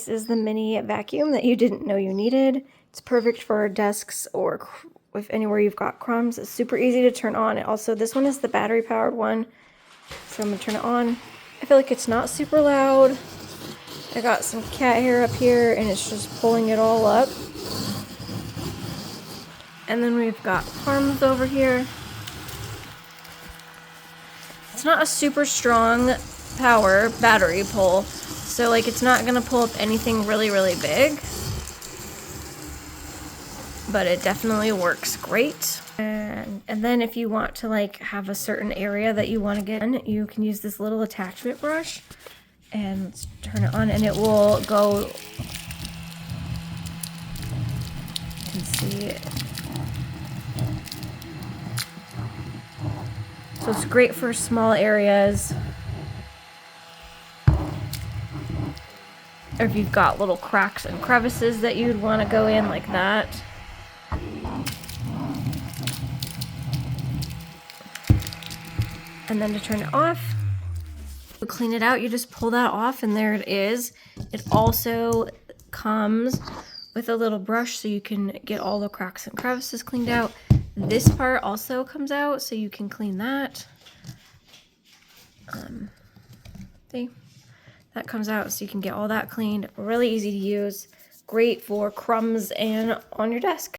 This is the mini vacuum that you didn't know you needed. It's perfect for desks or if anywhere you've got crumbs. It's super easy to turn on. Also, this one is the battery powered one. So I'm gonna turn it on. I feel like it's not super loud. I got some cat hair up here and it's just pulling it all up. And then we've got crumbs over here. It's not a super strong power battery pull. So like it's not gonna pull up anything really, really big. But it definitely works great. And then if you want to like have a certain area that you want to get in, you can use this little attachment brush and let's turn it on and it will go. You can see it. So it's great for small areas. Or if you've got little cracks and crevices that you'd want to go in like that. And then to turn it off, to clean it out, you just pull that off and there it is. It also comes with a little brush so you can get all the cracks and crevices cleaned out. This part also comes out so you can clean that. See? That comes out so you can get all that cleaned. Really easy to use. Great for crumbs and on your desk.